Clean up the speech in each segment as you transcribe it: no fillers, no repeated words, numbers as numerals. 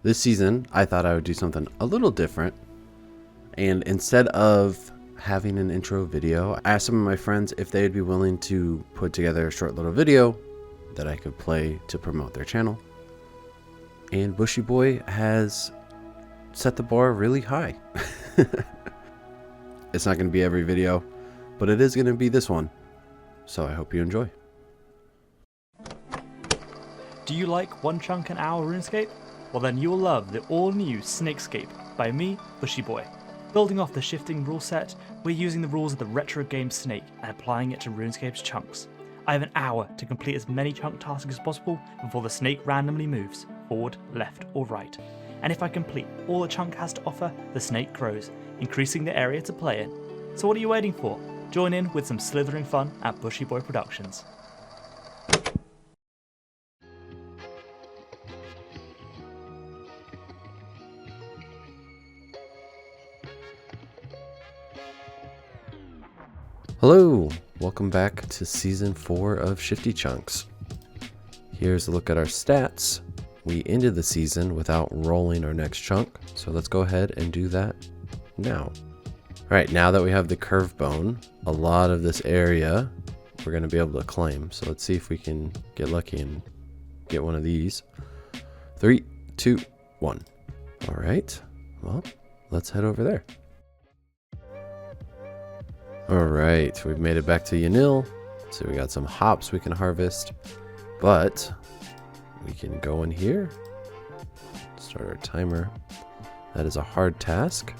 This season, I thought I would do something a little different. And instead of having an intro video, I asked some of my friends if they'd be willing to put together a short little video that I could play to promote their channel. And Bushy Boy has set the bar really high. It's not going to be every video, but it is going to be this one. So I hope you enjoy. Do you like one chunk an hour RuneScape? Well then you'll love the all-new Snakescape by me, Bushy Boy. Building off the shifting rule set, we're using the rules of the retro game Snake and applying it to RuneScape's chunks. I have an hour to complete as many chunk tasks as possible before the snake randomly moves, forward, left or right. And if I complete all the chunk has to offer, the snake grows, increasing the area to play in. So what are you waiting for? Join in with some slithering fun at Bushy Boy Productions. Hello, welcome back to season 4 of Shifty Chunks. Here's a look at our stats. We ended the season without rolling our next chunk, so let's go ahead and do that now. Alright, now that we have the curve bone, a lot of this area we're going to be able to claim. So let's see if we can get lucky and get one of these. 3, 2, 1. Alright, well, let's head over there. Alright, we've made it back to Yanil. So we got some hops we can harvest. But we can go in here. Start our timer. That is a hard task.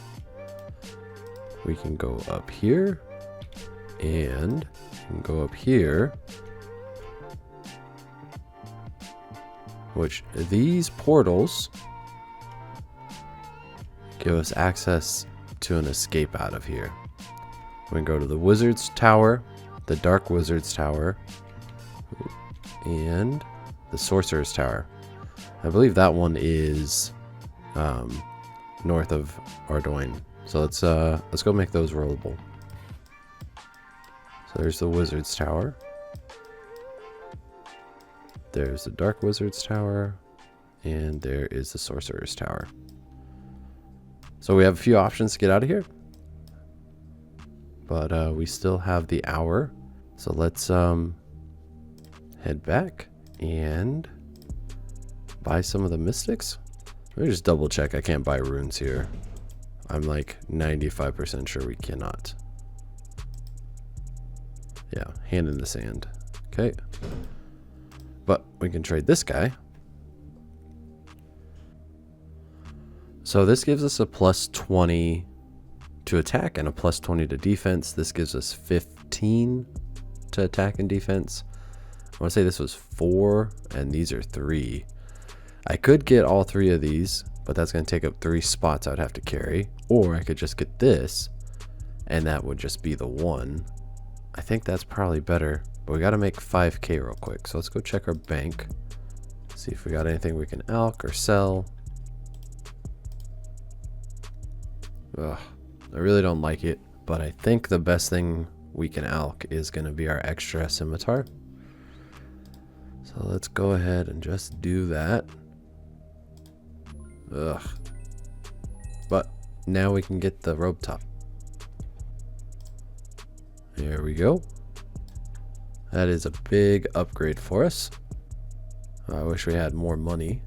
We can go up here. And we can go up here. Which these portals give us access to an escape out of here. We can go to the Wizard's Tower, the Dark Wizard's Tower, and the Sorcerer's Tower. I believe that one is north of Ardoin. So let's go make those rollable. So there's the Wizard's Tower. There's the Dark Wizard's Tower, and there is the Sorcerer's Tower. So we have a few options to get out of here. But we still have the hour, so let's head back and buy some of the mystics. Let me just double check. I can't buy runes here. I'm like 95% sure we cannot. Yeah, hand in the sand. Okay. But we can trade this guy. So this gives us a plus 20 to attack and a plus 20 to defense. This gives us 15 to attack and defense. I want to say this was 4 and these are 3. I could get all 3 of these, but that's going to take up 3 spots I would have to carry. Or I could just get this and that would just be the 1. I think that's probably better, but we got to make 5k real quick. So let's go check our bank. See if we got anything we can alch or sell. Ugh. I really don't like it, but I think the best thing we can alch is going to be our extra scimitar. So let's go ahead and just do that. Ugh. But now we can get the robe top. There we go. That is a big upgrade for us. I wish we had more money,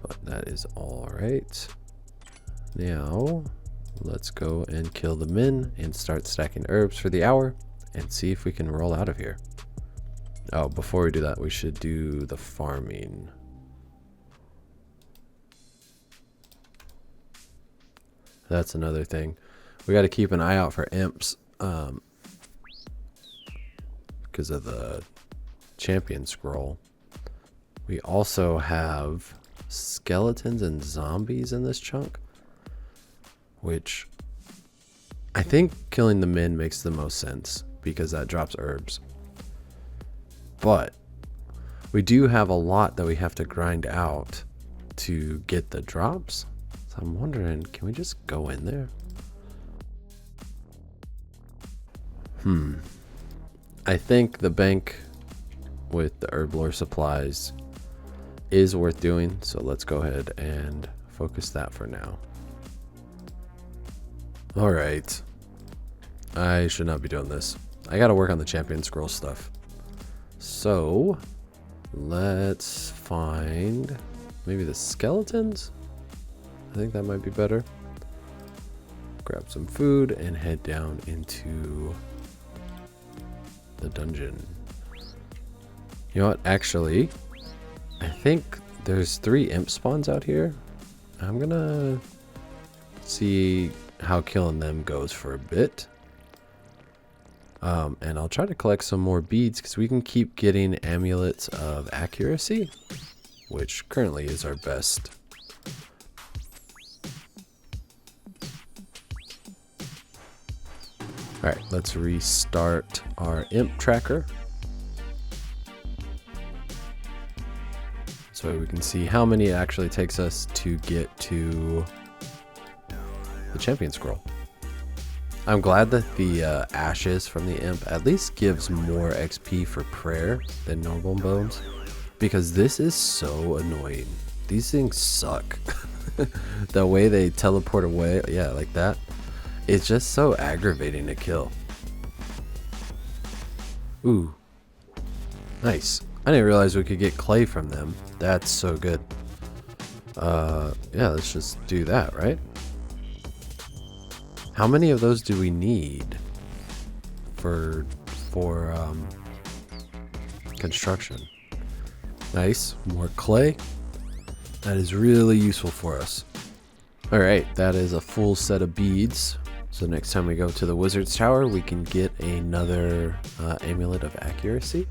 but that is all right. Now let's go and kill the min and start stacking herbs for the hour and see if we can roll out of here. Oh, before we do that, we should do the farming. That's another thing. We got to keep an eye out for imps because of the champion scroll. We also have skeletons and zombies in this chunk, which I think killing the min makes the most sense because that drops herbs. But we do have a lot that we have to grind out to get the drops. So I'm wondering, can we just go in there? I think the bank with the herb lore supplies is worth doing. So let's go ahead and focus that for now. All right. I should not be doing this. I got to work on the champion scroll stuff. So let's find maybe the skeletons. I think that might be better. Grab some food and head down into the dungeon. You know what? Actually, I think there's 3 imp spawns out here. I'm gonna see how killing them goes for a bit. And I'll try to collect some more beads because we can keep getting amulets of accuracy, which currently is our best. Alright, let's restart our imp tracker. So we can see how many it actually takes us to get to the champion scroll. I'm glad that the ashes from the imp at least gives more XP for prayer than normal bones, because this is so annoying. These things suck. The way they teleport away, yeah, like that. It's just so aggravating to kill. Ooh. Nice. I didn't realize we could get clay from them. That's so good. Yeah, let's just do that, right? How many of those do we need for construction? Nice. More clay. That is really useful for us. All right, that is a full set of beads. So next time we go to the wizard's tower, we can get another amulet of accuracy.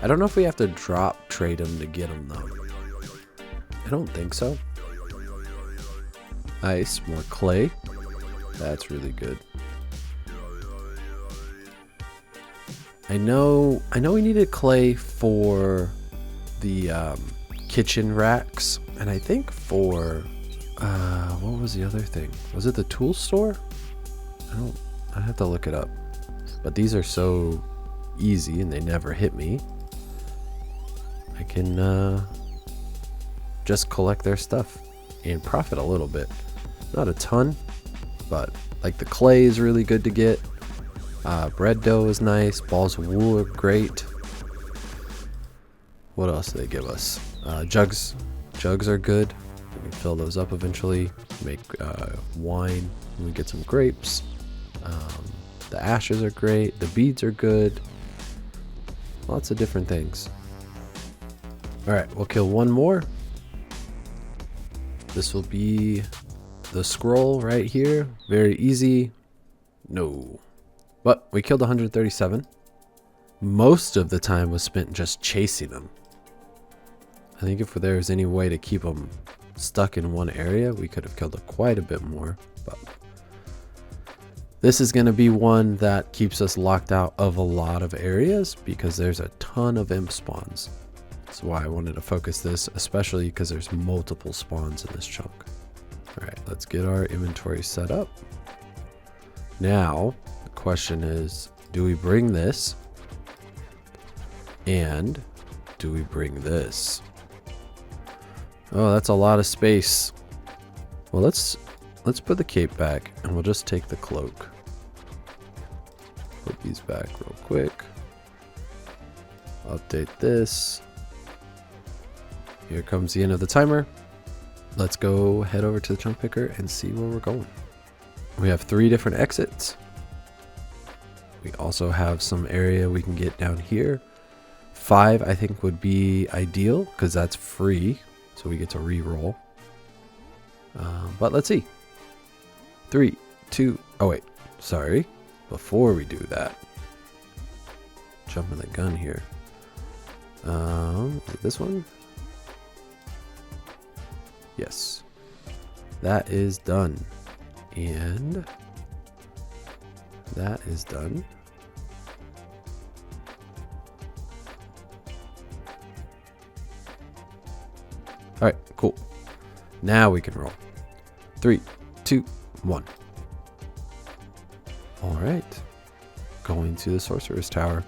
I don't know if we have to drop trade them to get them though. I don't think so. Nice, more clay. That's really good. I know we needed clay for the kitchen racks, and I think for what was the other thing? Was it the tool store? I have to look it up. But these are so easy and they never hit me. I can just collect their stuff and profit a little bit. Not a ton, but like the clay is really good to get. Bread dough is nice. Balls of wool are great. What else do they give us? Jugs. Jugs are good. We can fill those up eventually. Make wine. We get some grapes. The ashes are great. The beads are good. Lots of different things. Alright, we'll kill one more. This will be the scroll right here. Very easy. No. But we killed 137. Most of the time was spent just chasing them. I think if there was any way to keep them stuck in one area, we could have killed quite a bit more. But this is going to be one that keeps us locked out of a lot of areas because there's a ton of imp spawns. That's why I wanted to focus this, especially because there's multiple spawns in this chunk. All right, let's get our inventory set up. Now, the question is, do we bring this? And do we bring this? Oh, that's a lot of space. Well, let's put the cape back and we'll just take the cloak. Put these back real quick. Update this. Here comes the end of the timer. Let's go head over to the chunk picker and see where we're going. We have 3 different exits. We also have some area we can get down here. 5 I think would be ideal because that's free, so we get to re-roll. But let's see. 3, 2, oh wait, sorry. Before we do that, jumping the gun here. This one? Yes. That is done. And that is done. All right, cool. Now we can roll. 3, 2, 1. All right. Going to the sorcerer's tower.